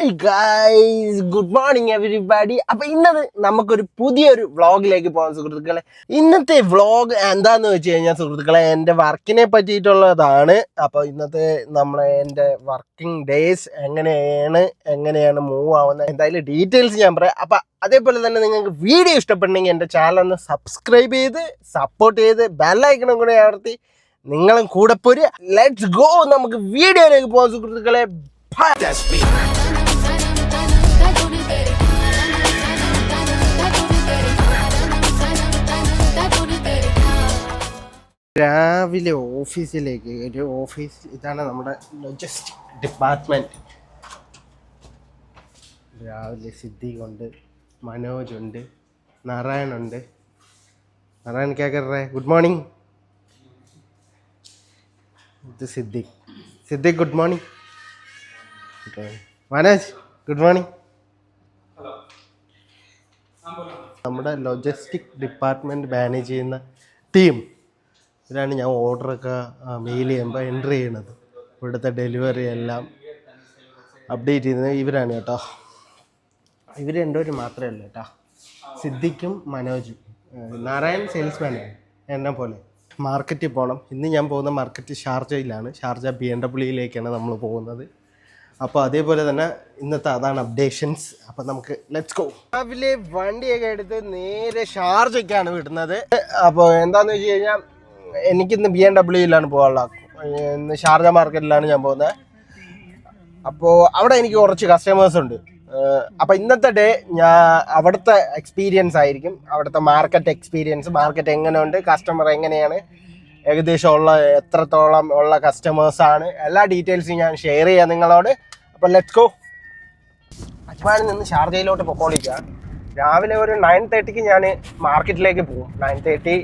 Hey guys, good morning everybody. അപ്പോൾ ഇന്നത് നമുക്കൊരു പുതിയൊരു വ്ളോഗിലേക്ക് പോകാൻ സുഹൃത്തുക്കളെ. ഇന്നത്തെ വ്ളോഗ് എന്താന്ന് വെച്ച് കഴിഞ്ഞാൽ സുഹൃത്തുക്കളെ എൻ്റെ വർക്കിനെ പറ്റിയിട്ടുള്ളതാണ്. അപ്പോൾ ഇന്നത്തെ എൻ്റെ വർക്കിംഗ് ഡേയ്സ് എങ്ങനെയാണ് മൂവ് ആവുന്നത് എന്തായാലും ഡീറ്റെയിൽസ് ഞാൻ പറയാം. അപ്പോൾ അതേപോലെ തന്നെ നിങ്ങൾക്ക് വീഡിയോ ഇഷ്ടപ്പെട്ടുണ്ടെങ്കിൽ എൻ്റെ ചാനൽ ഒന്ന് സബ്സ്ക്രൈബ് ചെയ്ത് സപ്പോർട്ട് ചെയ്ത് ബെല്ലൈക്കണും കൂടെ അമർത്തി നിങ്ങളും കൂടെ പോര്. ലെറ്റ്സ് ഗോ, നമുക്ക് വീഡിയോയിലേക്ക് പോകാം സുഹൃത്തുക്കളെ. രാവിലെ ഓഫീസിലേക്ക് ഒരു ഓഫീസ്, ഇതാണ് നമ്മുടെ ലോജിസ്റ്റിക് ഡിപ്പാർട്ട്മെൻറ്റ്. രാവിലെ സിദ്ദീഖുണ്ട്, മനോജുണ്ട്, നാരായണുണ്ട്. നാരായൺ ക്യാ കർ രഹേ? Good morning. ഇത് Siddique good morning. Manoj good morning. നമ്മുടെ ലോജിസ്റ്റിക് ഡിപ്പാർട്ട്മെൻറ്റ് മാനേജ് ചെയ്യുന്ന ടീം ഇവരാണ്. ഞാൻ ഓർഡറൊക്കെ മെയിൽ ചെയ്യുമ്പോൾ എൻട്രി ചെയ്യണത്, ഇവിടുത്തെ ഡെലിവറി എല്ലാം അപ്ഡേറ്റ് ചെയ്യുന്നത് ഇവരാണ് കേട്ടോ. ഇവർ രണ്ടുപേരും മാത്രമേ ഉള്ളൂ കേട്ടോ, സിദ്ദിഖും മനോജും. നാരായൺ സെയിൽസ്മാനാണ് എന്നെ പോലെ. മാർക്കറ്റിൽ പോകണം. ഇന്ന് ഞാൻ പോകുന്ന മാർക്കറ്റ് ഷാർജയിലാണ്. ഷാർജ BMW നമ്മൾ പോകുന്നത്. അപ്പോൾ അതേപോലെ തന്നെ ഇന്നത്തെ അതാണ് അപ്ഡേഷൻസ്. അപ്പോൾ നമുക്ക് ലെറ്റ്സ് ഗോ. രാവിലെ വണ്ടിയൊക്കെ എടുത്ത് നേരെ ഷാർജയ്ക്കാണ് വിടുന്നത്. അപ്പോൾ എന്താണെന്ന് വെച്ച് കഴിഞ്ഞാൽ എനിക്കിന്ന് BMW പോകാനുള്ളത്. ഇന്ന് ഷാർജ മാർക്കറ്റിലാണ് ഞാൻ പോകുന്നത്. അപ്പോൾ അവിടെ എനിക്ക് കുറച്ച് കസ്റ്റമേഴ്സ് ഉണ്ട്. അപ്പോൾ ഇന്നത്തെ ഡേ ഞാൻ അവിടുത്തെ എക്സ്പീരിയൻസ് ആയിരിക്കും, അവിടുത്തെ മാർക്കറ്റ് എക്സ്പീരിയൻസ്. മാർക്കറ്റ് എങ്ങനെയുണ്ട്, കസ്റ്റമർ എങ്ങനെയാണ്, ഏകദേശം എത്രത്തോളം ഉള്ള കസ്റ്റമേഴ്സാണ്, എല്ലാ ഡീറ്റെയിൽസും ഞാൻ ഷെയർ ചെയ്യാം നിങ്ങളോട്. അപ്പോൾ ലെറ്റ്സ് ഗോ. അജ്മാനിൽ നിന്ന് ഷാർജയിലോട്ട് പൊക്കോളിക്കുക. രാവിലെ ഒരു 9:30 ഞാൻ മാർക്കറ്റിലേക്ക് പോകും. 9:30.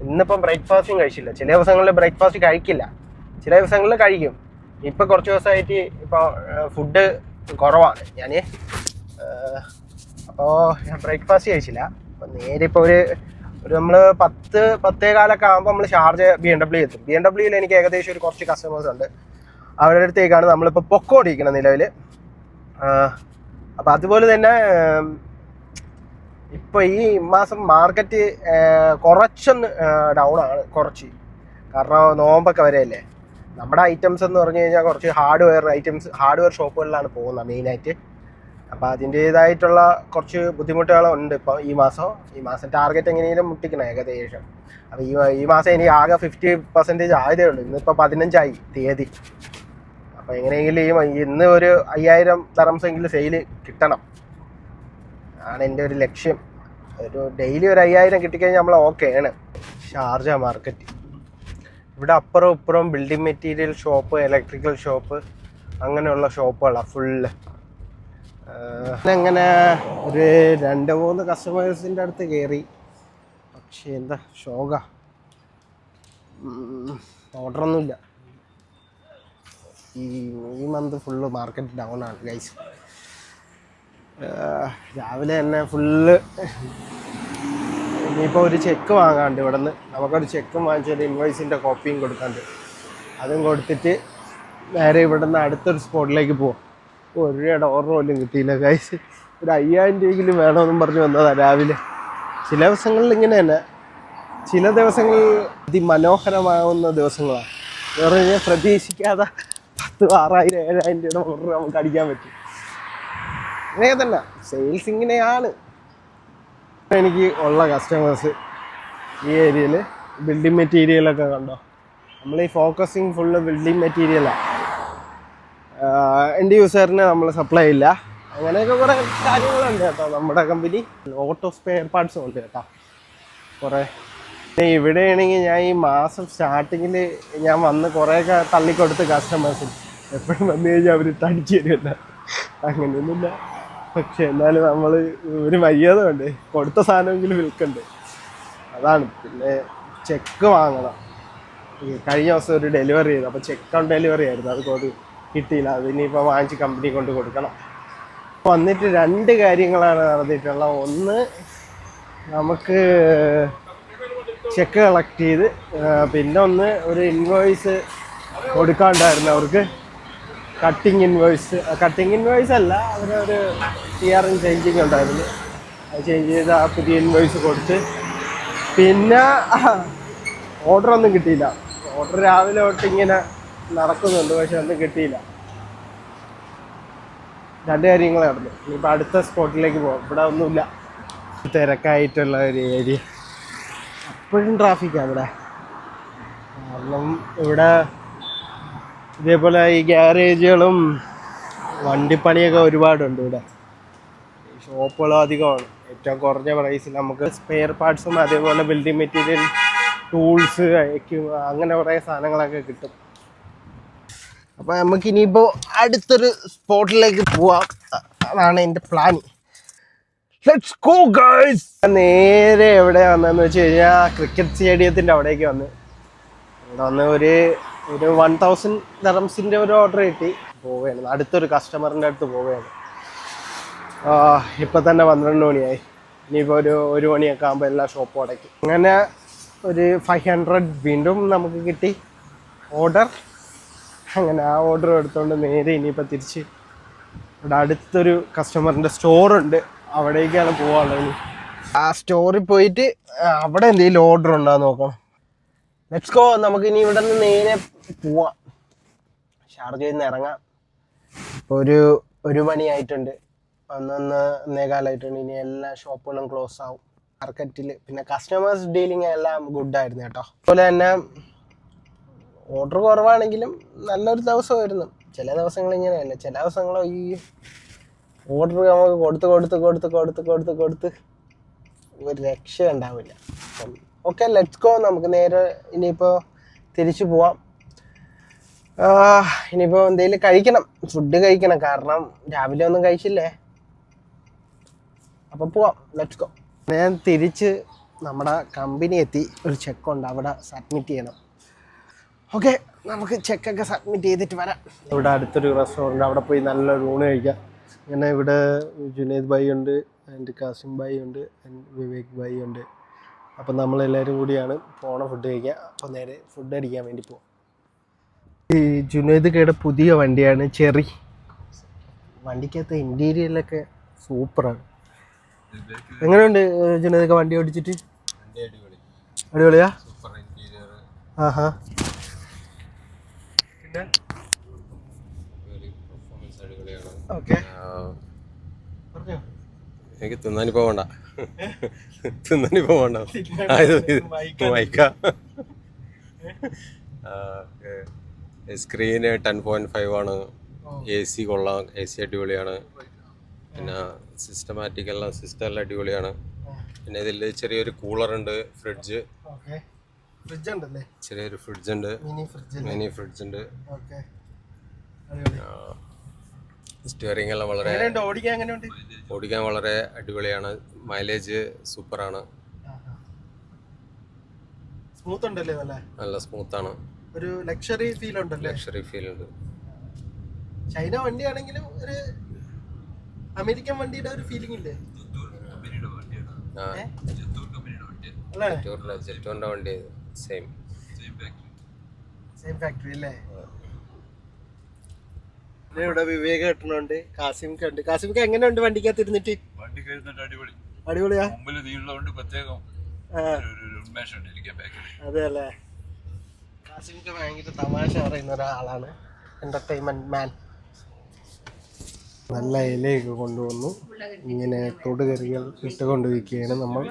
ഇന്നിപ്പം ബ്രേക്ക്ഫാസ്റ്റും കഴിച്ചില്ല. ചില ദിവസങ്ങളിൽ ബ്രേക്ക്ഫാസ്റ്റ് കഴിക്കില്ല, ചില ദിവസങ്ങളിൽ കഴിക്കും. ഇപ്പം കുറച്ച് ദിവസമായിട്ട് ഇപ്പോൾ ഫുഡ് കുറവാണ് ഞാൻ. അപ്പോൾ ഞാൻ ബ്രേക്ക്ഫാസ്റ്റ് കഴിച്ചില്ല. അപ്പം നേരെ ഇപ്പോൾ ഒരു നമ്മൾ 10-10:15 ആകുമ്പോൾ നമ്മൾ ഷാർജ BMW എത്തും. BMW എനിക്ക് ഏകദേശം ഒരു കുറച്ച് കസ്റ്റമേഴ്സ് ഉണ്ട്. അവരുടെ അടുത്തേക്കാണ് നമ്മളിപ്പോൾ പൊക്കോടിക്കുന്നത് നിലവിൽ. അപ്പം അതുപോലെ തന്നെ ഇപ്പോൾ ഈ മാസം മാർക്കറ്റ് കുറച്ചൊന്ന് ഡൗൺ ആണ്, കുറച്ച്. കാരണം നോമ്പൊക്കെ വരെയല്ലേ. നമ്മുടെ ഐറ്റംസ് എന്ന് പറഞ്ഞു കഴിഞ്ഞാൽ കുറച്ച് ഹാർഡ്വെയർ ഷോപ്പുകളിലാണ് പോകുന്നത് മെയിനായിട്ട്. അപ്പോൾ അതിൻ്റേതായിട്ടുള്ള കുറച്ച് ബുദ്ധിമുട്ടുകളുണ്ട് ഇപ്പോൾ ഈ മാസം ടാർഗറ്റ് എങ്ങനെയും മുട്ടിക്കണം ഏകദേശം. അപ്പോൾ ഈ മാസം എനിക്ക് ആകെ 50% ആയതേ ഉള്ളൂ. ഇന്നിപ്പോൾ 15 തീയതി. അപ്പോൾ എങ്ങനെയെങ്കിലും ഇന്ന് ഒരു 5000 ദറംസെങ്കിലും സെയിൽ കിട്ടണം ആണ് എൻ്റെ ഒരു ലക്ഷ്യം. ഒരു ഡെയിലി ഒരു 5000 കിട്ടിക്കഴിഞ്ഞാൽ നമ്മൾ ഓക്കെയാണ്. ഷാർജ മാർക്കറ്റ് ഇവിടെ അപ്പുറം ഇപ്പുറം building material shop, electrical shop, അങ്ങനെയുള്ള ഷോപ്പുകളാണ് ഫുള്ള്. അങ്ങനെ ഒരു 2-3 കസ്റ്റമേഴ്സിൻ്റെ അടുത്ത് കയറി. പക്ഷേ എന്താ ഷോക, ഓർഡറൊന്നുമില്ല. ഈ മന്ത് ഫുള്ള് മാർക്കറ്റ് ഡൗൺ ആണ് ഗൈസ്. രാവിലെ തന്നെ ഫുള്ള്. ഇനിയിപ്പോൾ ഒരു ചെക്ക് വാങ്ങാണ്ട് ഇവിടെ നിന്ന്. നമുക്കൊരു ചെക്കും വാങ്ങിച്ചൊരു ഇൻവോയ്സിൻ്റെ കോപ്പിയും കൊടുക്കാണ്ട്, അതും കൊടുത്തിട്ട് നേരെ ഇവിടെ നിന്ന് അടുത്തൊരു സ്പോട്ടിലേക്ക് പോവാം. ഒരു ഓർഡർ പോലും കിട്ടിയില്ല ഗൈസ്. ഒരു 5000 രൂപയെങ്കിലും വേണമെന്നും പറഞ്ഞ് വന്നതാണ് രാവിലെ. ചില ദിവസങ്ങളിൽ ഇങ്ങനെ തന്നെ, ചില ദിവസങ്ങളിൽ അതിമനോഹരമാവുന്ന ദിവസങ്ങളാണ്. എന്ന് പറഞ്ഞു കഴിഞ്ഞാൽ പ്രതീക്ഷിക്കാതെ 10,000, 6,000, 7,000 രൂപയുടെ ഓർഡർ നമുക്ക് അടിക്കാൻ പറ്റും. ഇങ്ങനെ തന്നെ സെയിൽസ് ഇങ്ങനെയാണ്. എനിക്ക് ഉള്ള കസ്റ്റമേഴ്സ് ഈ ഏരിയയിൽ ബിൽഡിംഗ് മെറ്റീരിയലൊക്കെ കണ്ടോ. നമ്മൾ ഈ ഫോക്കസിങ് ഫുള്ള് ബിൽഡിംഗ് മെറ്റീരിയലാണ്. എൻഡ് യൂസറിന് നമ്മൾ സപ്ലൈ ഇല്ല. അങ്ങനെയൊക്കെ കുറേ കാര്യങ്ങളുണ്ട് കേട്ടോ നമ്മുടെ കമ്പനി. ഓട്ടോ സ്പെയർ പാർട്സും ഉണ്ട് കേട്ടോ കുറേ. ഇവിടെയാണെങ്കിൽ ഞാൻ ഈ മാസം സ്റ്റാർട്ടിങ്ങിൽ ഞാൻ വന്ന് കുറേയൊക്കെ തള്ളിക്കൊടുത്ത് കസ്റ്റമേഴ്സിന്. എപ്പോഴും വന്നു കഴിഞ്ഞാൽ അവർ തടിച്ചു തരുമല്ല, അങ്ങനെയൊന്നുമില്ല. പക്ഷെ എന്നാലും നമ്മൾ ഒരു മര്യാദ വേണ്ടേ, കൊടുത്ത സാധനമെങ്കിലും വിൽക്കണ്ടേ, അതാണ്. പിന്നെ ചെക്ക് വാങ്ങണം. കഴിഞ്ഞ ദിവസം ഒരു ഡെലിവറി ചെയ്തു, അപ്പോൾ ചെക്ക് ഓൺ ഡെലിവറി ആയിരുന്നു, അത് കിട്ടിയില്ല. അതിനിപ്പോൾ വാങ്ങിച്ച് കമ്പനി കൊണ്ട് കൊടുക്കണം. വന്നിട്ട് 2 കാര്യങ്ങളാണ് നടന്നിട്ടുള്ളത്. ഒന്ന്, നമുക്ക് ചെക്ക് കളക്ട് ചെയ്ത്, പിന്നെ ഒന്ന് ഒരു ഇൻവോയ്സ് കൊടുക്കാണ്ടായിരുന്നു അവർക്ക്. കട്ടിങ് ഇൻവോയ്സ് അല്ല, അവരൊരു CRM ചേഞ്ചിങ് ഉണ്ടായിരുന്നു. അത് ചേഞ്ച് ചെയ്ത് ആ പുതിയ ഇൻവോയ്സ് കൊടുത്ത്. പിന്നെ ഓർഡറൊന്നും കിട്ടിയില്ല. ഓർഡർ രാവിലെ തൊട്ട് ഇങ്ങനെ നടക്കുന്നുണ്ട്, പക്ഷെ ഒന്നും കിട്ടിയില്ല. 2 കാര്യങ്ങൾ നടന്നു. ഇനിയിപ്പോൾ അടുത്ത സ്പോട്ടിലേക്ക് പോകാം. ഇവിടെ ഒന്നുമില്ല, തിരക്കായിട്ടുള്ള ഒരു ഏരിയ. അപ്പോഴും ട്രാഫിക്കാണ് ഇവിടെ. കാരണം ഇവിടെ ഇതേപോലെ ഈ ഗ്യാരേജുകളും വണ്ടിപ്പണിയൊക്കെ ഒരുപാടുണ്ട് ഇവിടെ. ഷോപ്പുകളും അധികമാണ്. ഏറ്റവും കുറഞ്ഞ പ്രൈസിൽ നമുക്ക് സ്പെയർ പാർട്സും അതേപോലെ ബിൽഡിംഗ് മെറ്റീരിയൽ, ടൂൾസ്, അങ്ങനെ കുറേ സാധനങ്ങളൊക്കെ കിട്ടും. അപ്പോൾ നമുക്ക് ഇനിയിപ്പോൾ അടുത്തൊരു സ്പോട്ടിലേക്ക് പോവാം. അതാണ് എൻ്റെ പ്ലാൻ. Let's go guys. നേരെ എവിടെ വന്നതെന്ന് വെച്ച് കഴിഞ്ഞാൽ ക്രിക്കറ്റ് സ്റ്റേഡിയത്തിൻ്റെ അവിടേക്ക് വന്ന്. ഇവിടെ വന്ന് ഒരു 1000 dirhamsന്റെ ഒരു ഓർഡർ കിട്ടി. പോവുകയാണ് അടുത്തൊരു കസ്റ്റമറിൻ്റെ അടുത്ത് പോവുകയാണ്. ഇപ്പം തന്നെ 12 മണിയായി. ഇനിയിപ്പോൾ ഒരു മണിയൊക്കെ ആകുമ്പോൾ എല്ലാ ഷോപ്പും അടയ്ക്കും. അങ്ങനെ ഒരു 500 വീണ്ടും നമുക്ക് കിട്ടി ഓർഡർ. അങ്ങനെ ആ ഓർഡർ എടുത്തുകൊണ്ട് നേരെ ഇനിയിപ്പോൾ തിരിച്ച് ഇവിടെ അടുത്തൊരു കസ്റ്റമറിൻ്റെ സ്റ്റോറുണ്ട്, അവിടേക്കാണ് പോകാനുള്ളത്. ആ സ്റ്റോറിൽ പോയിട്ട് അവിടെ എന്തെങ്കിലും ഓർഡർ ഉണ്ടോയെന്ന് നോക്കണം. Let's go. നമുക്ക് ഇനി ഇവിടെ നിന്ന് നേരെ പോവാം, ഷാർജയിൽ നിന്ന് ഇറങ്ങാം. ഇപ്പോൾ ഒരു മണിയായിട്ടുണ്ട്, 1-1:15 ഇനി എല്ലാ ഷോപ്പുകളും ക്ലോസ് ആവും മാർക്കറ്റിൽ. പിന്നെ കസ്റ്റമേഴ്സ് ഡീലിംഗ് എല്ലാം ഗുഡായിരുന്നു കേട്ടോ. അതുപോലെ തന്നെ ഓർഡർ കുറവാണെങ്കിലും നല്ലൊരു ദിവസമായിരുന്നു. ചില ദിവസങ്ങൾ ഇങ്ങനെയല്ല, ചില ദിവസങ്ങൾ ഈ ഓർഡർ നമുക്ക് കൊടുത്ത് ഒരു രക്ഷ ഉണ്ടാവില്ല. അപ്പം ഓക്കെ, ലെറ്റ്സ് ഗോ. നമുക്ക് നേരെ ഇനിയിപ്പോൾ തിരിച്ചു പോവാം. ഇനിയിപ്പോൾ എന്തെങ്കിലും കഴിക്കണം, ഫുഡ് കഴിക്കണം. കാരണം രാവിലെ ഒന്നും കഴിച്ചില്ലേ. അപ്പം പോവാം, ലെറ്റ്സ് ഗോ. ഞാൻ തിരിച്ച് നമ്മുടെ കമ്പനി എത്തി. ഒരു ചെക്കുണ്ട്, അവിടെ സബ്മിറ്റ് ചെയ്യണം. ഓക്കെ, നമുക്ക് ചെക്കൊക്കെ സബ്മിറ്റ് ചെയ്തിട്ട് വരാം. ഇവിടെ അടുത്തൊരു റെസ്റ്റോറൻറ്റ്, അവിടെ പോയി നല്ലൊരു ഊണ് കഴിക്കാം. ഇങ്ങനെ ഇവിടെ ജുനൈദ് ഭായി ഉണ്ട്, ആൻഡ് കാസിം ഭായി ഉണ്ട്, ആൻഡ് വിവേക് ഭായി ഉണ്ട്. അപ്പം നമ്മളെല്ലാവരും കൂടിയാണ് ഫുഡ് കഴിക്കുക. അപ്പോൾ നേരെ ഫുഡ് അടിക്കാൻ വേണ്ടി പോകാം. ഈ ജുനൈദ് കയുടെ പുതിയ വണ്ടിയാണ് ചെറി. വണ്ടിക്കകത്ത് ഇൻറ്റീരിയലൊക്കെ സൂപ്പറാണ്. എങ്ങനെയുണ്ട് ജുനൈദൊക്കെ വണ്ടി ഓടിച്ചിട്ട്? അടിപൊളിയാ? ആഹാ. പിന്നെ ഓക്കെ, എനിക്ക് തിന്നാനി പോവണ്ട സ്ക്രീന് 10.5 ആണ്. AC കൊള്ളാം, AC അടിപൊളിയാണ്. പിന്നെ സിസ്റ്റമാറ്റിക് എല്ലാം അടിപൊളിയാണ്. പിന്നെ ഇതിൽ ചെറിയൊരു കൂളറുണ്ട്, ഫ്രിഡ്ജ് ഉണ്ടല്ലേ, ചെറിയൊരു ഫ്രിഡ്ജുണ്ട്, മിനി ഫ്രിഡ്ജുണ്ട്. സ്റ്റിയറിംഗ് എല്ലാം ഓടിക്കാൻ വളരെ അടിപൊളിയാണ്. മൈലേജ് സൂപ്പറാണ്, സ്മൂത്ത് ഉണ്ടല്ലേ, നല്ല സ്മൂത്താണ്. ഒരു ലക്ഷറി ഫീൽ ഉണ്ട്. ചൈന വണ്ടിയാണെങ്കിലും ഒരു അമേരിക്കൻ വണ്ടിയുടെ ഒരു ഫീലിംഗ് ഇല്ലേ? ജെറ്റോറിന്റെ വണ്ടി സെയിം ഫാക്ടറി അല്ലേ? ഇവിടെ വിവേക് കിട്ടുന്നുണ്ട്, കാസിംക്ക് ഉണ്ട്. കാസിംക്ക് എങ്ങനെയുണ്ട് വണ്ടിക്കകത്ത് ഇരുന്നിട്ട്? അടിപൊളിയാ? അതെ അല്ലേ? കാസിംക്ക് ഭയങ്കര തമാശ പറയുന്ന ഒരാളാണ്, എന്റർടൈൻമെന്റ് മാൻ. നല്ല ഇലയൊക്കെ കൊണ്ടുവന്നു, ഇങ്ങനെ തൊടുകറികൾ ഇട്ടുകൊണ്ടിരിക്കുകയാണ്. നമ്മൾ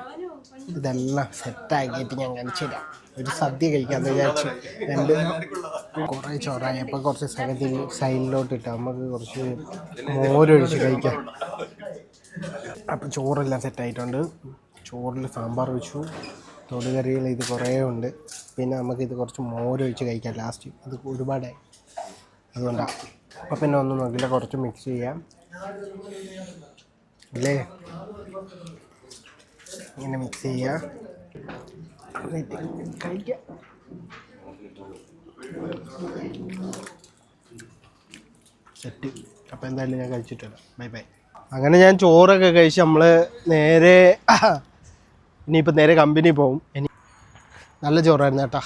ഇതെല്ലാം സെറ്റാക്കിയിട്ട് ഞാൻ കാണിച്ചു തരാം. ഒരു സദ്യ കഴിക്കാമെന്ന് വിചാരിച്ചു. കുറേ ചോറായി, അപ്പം കുറച്ച് സൈഡിലോട്ട് ഇട്ട് നമുക്ക് കുറച്ച് മോരൊഴിച്ച് കഴിക്കാം. അപ്പം ചോറെല്ലാം സെറ്റായിട്ടുണ്ട്. ചോറിൽ സാമ്പാർ വെച്ചു, തൊടുകറികൾ ഇത് കുറേ ഉണ്ട്. പിന്നെ നമുക്കിത് കുറച്ച് മോരൊഴിച്ച് കഴിക്കാം ലാസ്റ്റ്. ഇത് ഒരുപാടായി, അതുകൊണ്ടാണ്. അപ്പം പിന്നെ ഒന്നും നോക്കില്ല, കുറച്ച് മിക്സ് ചെയ്യാം അല്ലേ. ഇങ്ങനെ മിക്സ് ചെയ്യുക, കഴിക്കാം. സെറ്റ്. അപ്പം എന്തായാലും ഞാൻ കഴിച്ചിട്ടില്ല. Bye bye. അങ്ങനെ ഞാൻ ചോറൊക്കെ കഴിച്ച് നമ്മൾ നേരെ ഇനിയിപ്പോൾ നേരെ കമ്പനി പോകും. നല്ല ചോറായിരുന്നു കേട്ടോ.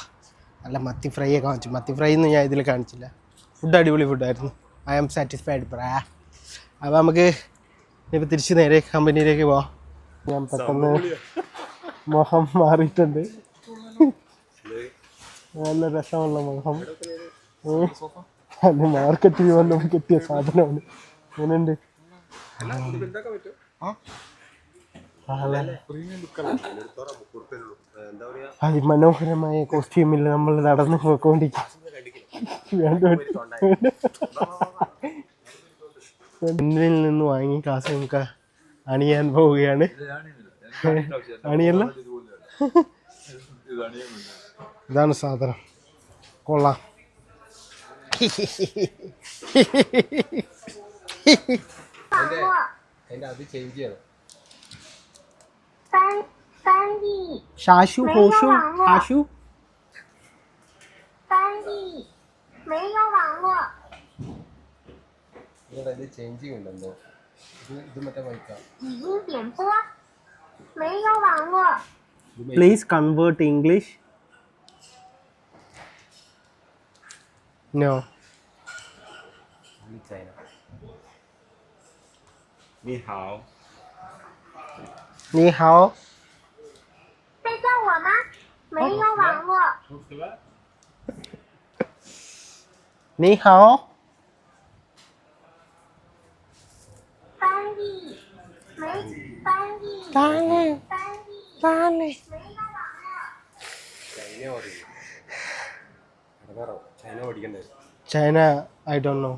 നല്ല മത്തി ഫ്രൈ ഒക്കെ വാങ്ങിച്ചു. മത്തി ഫ്രൈ ഒന്നും ഞാൻ ഇതിൽ കാണിച്ചില്ല. ഫുഡ് അടിപൊളി ഫുഡായിരുന്നു. ഐ ആം സാറ്റിസ്ഫൈഡ് ബ്രാ. അപ്പോൾ നമുക്ക് ഇപ്പോൾ തിരിച്ച് നേരെ കമ്പനിയിലേക്ക് പോവാം. ഞാൻ പെട്ടെന്ന് മുഖം മാറിയിട്ടുണ്ട്. നല്ല രസമുള്ള മുഖം. അത് മാർക്കറ്റിൽ വന്നപ്പോൾ കിട്ടിയ സാധനമാണ്. എങ്ങനെയുണ്ട്? അതിമനോഹരമായ കോസ്റ്റ്യൂമിൽ നമ്മൾ നടന്നു പോയിക്കൊണ്ടിരിക്കും. എന്നിൽ നിന്ന് വാങ്ങി കാശ് നമുക്ക് അണിയാൻ പോവുകയാണ്. അണിയല്ല, ഇതാണ് സാധനം. കൊള്ളാം. ഷാഷു ഹോഷു ഹാഷു ചേഞ്ചിങ് ഉണ്ടല്ലോ. ഇത് മറ്റേ ബൈക്കാ. Please convert English. No. China. 你好，你好。在叫我吗？没有网络。你好。翻译，没翻译。翻译。翻译，翻译。没有网络。 China പഠിക്കണ്ടേ? China, I don't know.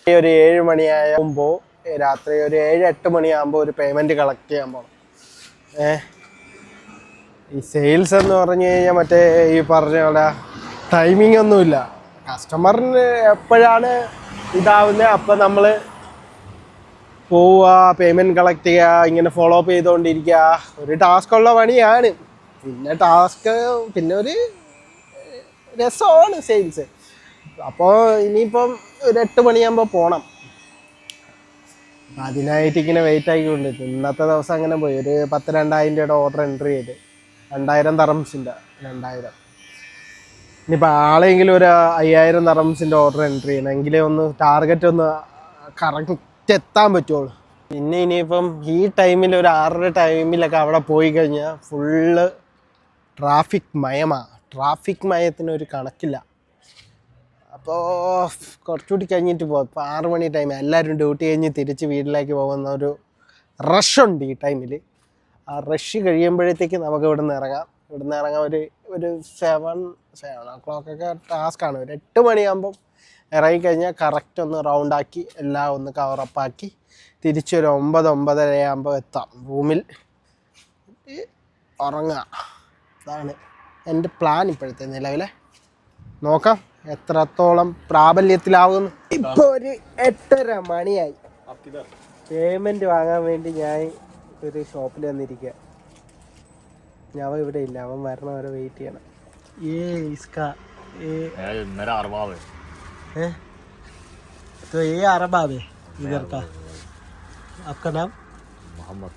ഒരു 7 മണിയാകുമ്പോൾ രാത്രി ഒരു 7-8 മണിയാകുമ്പോൾ ഒരു പേയ്മെൻറ്റ് കളക്ട് ചെയ്യാൻ പോകണം. ഈ സെയിൽസ് എന്ന് പറഞ്ഞു കഴിഞ്ഞാൽ മറ്റേ ഈ പറഞ്ഞ പോലെ ടൈമിംഗ് ഒന്നുമില്ല. കസ്റ്റമറിന് എപ്പോഴാണ് ഇതാവുന്നത് അപ്പം നമ്മൾ പോവുക, പേയ്മെൻറ്റ് കളക്ട് ചെയ്യുക, ഇങ്ങനെ ഫോളോ അപ്പ് ചെയ്തുകൊണ്ടിരിക്കുക. ഒരു ടാസ്ക്കുള്ള പണിയാണ്. പിന്നെ ഒരു രസമാണ് സെയിൽസ്. അപ്പോൾ ഇനിയിപ്പം ഒരു 8 മണിയാകുമ്പോൾ പോകണം. അതിനായിട്ട് ഇങ്ങനെ വെയിറ്റ് ആക്കിക്കൊണ്ടിരിക്കും. ഇന്നത്തെ ദിവസം അങ്ങനെ പോയി. ഒരു 10,000-2,000 രൂപയുടെ ഓർഡർ എൻട്രി ചെയ്ത് 2,000 ദറംസിൻ്റെ 2,000. ഇനിയിപ്പോൾ ആളെങ്കിലും ഒരു 5,000 ദറംസിൻ്റെ ഓർഡർ എൻട്രി ചെയ്യണം. എങ്കിലേ ഒന്ന് ടാർഗറ്റ് ഒന്ന് കറക്റ്റ് എത്താൻ പറ്റുള്ളൂ. പിന്നെ ഇനിയിപ്പം ഈ ടൈമിൽ ഒരു 6 ടൈമിലൊക്കെ അവിടെ പോയി കഴിഞ്ഞാൽ ഫുള്ള് ട്രാഫിക് മയമാണ്. ട്രാഫിക് മയത്തിനൊരു കണക്കില്ല. അപ്പോൾ കുറച്ചുകൂടി കഴിഞ്ഞിട്ട് പോകും. ഇപ്പോൾ 6 മണി ടൈം, എല്ലാവരും ഡ്യൂട്ടി കഴിഞ്ഞ് തിരിച്ച് വീട്ടിലേക്ക് പോകുന്ന ഒരു റഷുണ്ട് ഈ ടൈമിൽ. ആ റഷ് കഴിയുമ്പോഴത്തേക്ക് നമുക്ക് ഇവിടുന്ന് ഇറങ്ങാം. ഒരു 7 o'clock ടാസ്ക്കാണ്. ഒരു 8 മണിയാകുമ്പം ഇറങ്ങിക്കഴിഞ്ഞാൽ കറക്റ്റ് ഒന്ന് റൗണ്ടാക്കി എല്ലാം ഒന്ന് കവറപ്പാക്കി തിരിച്ചൊരു 9-9:30 ആകുമ്പോൾ എത്താം റൂമിൽ ഉറങ്ങുക. അതാണ് എൻ്റെ പ്ലാൻ ഇപ്പോഴത്തെ നിലവിലെ. നോക്കാം എത്രത്തോളം പ്രാബല്യത്തിലാവുന്നു. ഇപ്പോൾ ഒരു 8:30 മണിയായി. പേയ്മെൻറ്റ് വാങ്ങാൻ വേണ്ടി ഞാൻ ഒരു ഷോപ്പിൽ വന്നിരിക്കുക. ഞാൻ ഇവിടെ ഇല്ല, അവൻ വരണ വരെ വെയിറ്റ് ചെയ്യണം. मेरा अरबाब है। तो ये अरबाब है इधर का. आपका नाम? मोहम्मद.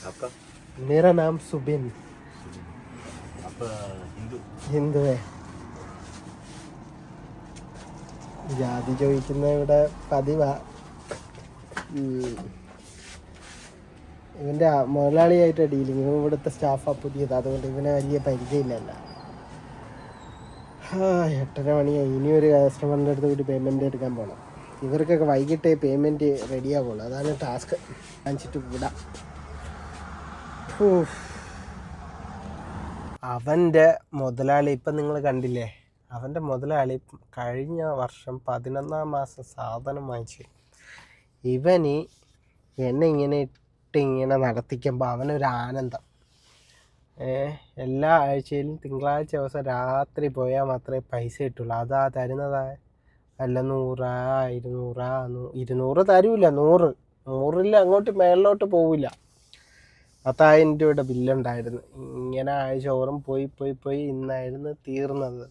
आपका? मेरा नाम सुबिन. आप हिंदू है. ജാതി ചോദിക്കുന്ന ഇവിടെ പതിവാ. ഇവൻ്റെ മുതലാളിയായിട്ട് ഡീലിങ്. ഇവൻ ഇവിടുത്തെ സ്റ്റാഫാണ് പുതിയത്, അതുകൊണ്ട് ഇവനെ വലിയ പരിചയമില്ലല്ല. 8:30 മണിയായി. ഇനിയൊരു കസ്റ്റമറിൻ്റെ അടുത്ത് കൂടി പേയ്മെൻറ്റ് എടുക്കാൻ പോകണം. ഇവർക്കൊക്കെ വൈകിട്ടേ പേയ്മെൻറ്റ് റെഡിയാവുള്ളൂ. അതാണ് ടാസ്ക്. കാണിച്ചിട്ട് വിടാം. അവൻ്റെ മുതലാളി ഇപ്പം നിങ്ങൾ കണ്ടില്ലേ, അവൻ്റെ മുതലാളി കഴിഞ്ഞ വർഷം 11-ാം മാസം സാധനം വാങ്ങിച്ചു. ഇവന് എന്നെ ഇങ്ങനെ ഇങ്ങനെ നടത്തിക്കുമ്പോൾ അവനൊരു ആനന്ദം. എല്ലാ ആഴ്ചയിലും തിങ്കളാഴ്ച ദിവസം രാത്രി പോയാൽ മാത്രമേ പൈസ കിട്ടുള്ളൂ. അതാ തരുന്നതാ അല്ല 100-200 തരൂല. 100-100 അങ്ങോട്ട് മേളിലോട്ട് പോവില്ല. 10,000 രൂപയുടെ ബില്ലുണ്ടായിരുന്നു. ഇങ്ങനെ ആഴ്ചോറും പോയി ഇന്നായിരുന്നു തീർന്നത്.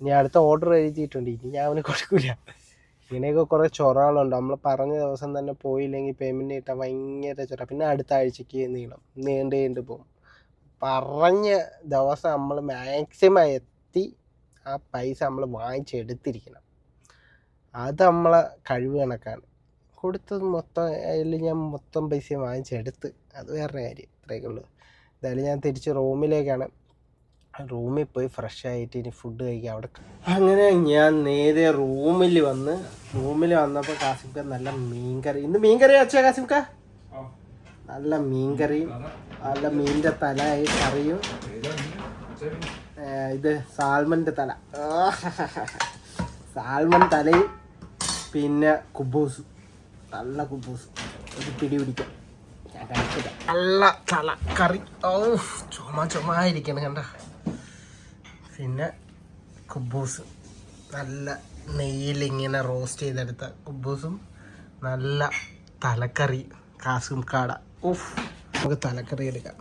ഇനി അടുത്ത ഓർഡർ എഴുതിയിട്ടുണ്ട്. ഇനി ഞാൻ അവന് കൊടുക്കില്ല. ഇങ്ങനെയൊക്കെ കുറേ ചൊറകളുണ്ട്. നമ്മൾ പറഞ്ഞ ദിവസം തന്നെ പോയില്ലെങ്കിൽ പേയ്മെൻറ്റ് കിട്ടാൻ ഭയങ്കര ചൊറ. പിന്നെ അടുത്ത ആഴ്ചയ്ക്ക് നീണ്ട് പോകും. പറഞ്ഞ ദിവസം നമ്മൾ മാക്സിമം എത്തി ആ പൈസ നമ്മൾ വാങ്ങിച്ചെടുത്തിരിക്കണം. അത് നമ്മളെ കഴിവ് കണക്കാണ്. കൊടുത്തത് മൊത്തം അതിൽ ഞാൻ മൊത്തം പൈസ വാങ്ങിച്ചെടുത്ത്, അത് വേറെ കാര്യം. ഇത്രയൊക്കെ ഉള്ളൂ. എന്തായാലും ഞാൻ തിരിച്ച് റൂമിൽ പോയി ഫ്രഷ് ആയിട്ട് ഇനി ഫുഡ് കഴിക്കാം അവിടെ. അങ്ങനെ ഞാൻ നേരെ റൂമിൽ വന്നപ്പോൾ കാസിംക്ക നല്ല മീൻകറി. ഇന്ന് മീൻകറി വെച്ചാ കാസിംക്ക? നല്ല മീൻകറിയും നല്ല മീനിൻ്റെ തല കറിയും, ഇത് സാൽമൻ്റെ തല, സാൽമൺ തലയും, പിന്നെ കുബൂസും. നല്ല കുബൂസ് ഒരു പിടി പിടിക്കാം. ഞാൻ കഴിച്ചില്ല. നല്ല തല കറി. ചുമയിരിക്കണം കണ്ട. പിന്നെ കുബൂസ് നല്ല നെയ്യിലിങ്ങനെ റോസ്റ്റ് ചെയ്തെടുത്ത കുബൂസും നല്ല തലക്കറി കാസും കാട. നമുക്ക് തലക്കറി എടുക്കാം.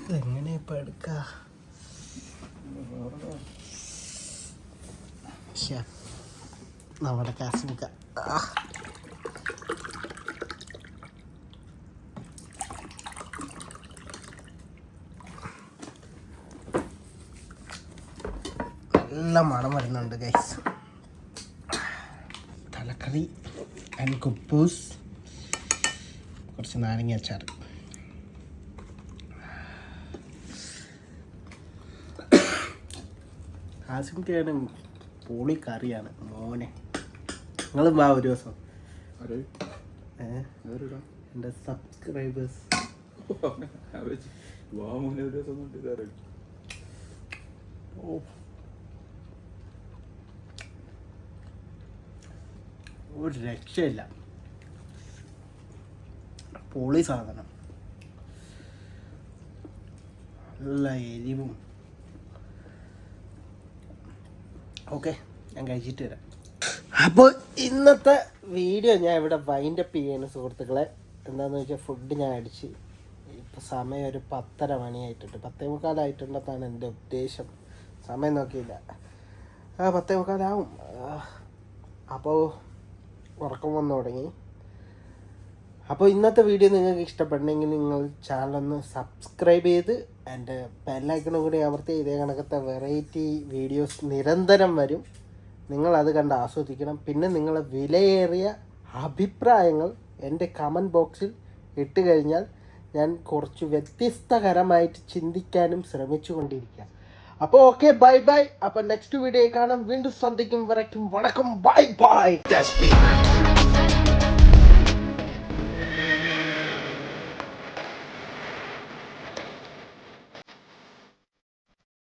ഇതെങ്ങനെ ഇപ്പം എടുക്കുക? നമ്മുടെ കാസിക്ക നല്ല മണം വരുന്നുണ്ട് ഗൈസ്. തലക്കറി ആൻഡ് കുബൂസ്, കുറച്ച് നാരങ്ങ അച്ചാർ. കാസിക്കയാണ് പൊളി കറിയാണ് മോനെ. നിങ്ങളും വാ ഒരു ദിവസം. എൻ്റെ സബ്സ്ക്രൈബേഴ്സ് ഒരു രക്ഷയില്ല. പൊളി സാധനം. നല്ല എരിവും. ഓക്കെ, ഞാൻ കഴിച്ചിട്ട് വരാം. അപ്പോൾ ഇന്നത്തെ വീഡിയോ ഞാൻ ഇവിടെ വൈൻഡപ്പ് ചെയ്യാണ് സുഹൃത്തുക്കളെ. എന്താണെന്ന് വെച്ചാൽ ഫുഡ് ഞാൻ അടിച്ച് ഇപ്പോൾ സമയം ഒരു 10:30 മണിയായിട്ടുണ്ട്. 10:45 എൻ്റെ ഉദ്ദേശം. സമയം നോക്കിയില്ല. 10:45 അപ്പോൾ ഉറക്കം വന്നു തുടങ്ങി. അപ്പോൾ ഇന്നത്തെ വീഡിയോ നിങ്ങൾക്ക് ഇഷ്ടപ്പെടണമെങ്കിൽ നിങ്ങൾ ചാനലൊന്ന് സബ്സ്ക്രൈബ് ചെയ്ത് എൻ്റെ ബെല്ലൈക്കണും കൂടി അമർത്തി ഇതേ കണക്കത്തെ വെറൈറ്റി വീഡിയോസ് നിരന്തരം വരും. നിങ്ങളത് കണ്ട് ആസ്വദിക്കണം. പിന്നെ നിങ്ങളെ വിലയേറിയ അഭിപ്രായങ്ങൾ എൻ്റെ കമൻറ്റ് ബോക്സിൽ ഇട്ട് കഴിഞ്ഞാൽ ഞാൻ കുറച്ച് വ്യത്യസ്തകരമായിട്ട് ചിന്തിക്കാനും ശ്രമിച്ചു കൊണ്ടിരിക്കാം. അപ്പോൾ ഓക്കെ, ബൈ ബൈ. അപ്പോൾ നെക്സ്റ്റ് വീഡിയോ കാണാം. വീണ്ടും സന്ധിക്കും വരയ്ക്കും. വണക്കം. Bye bye.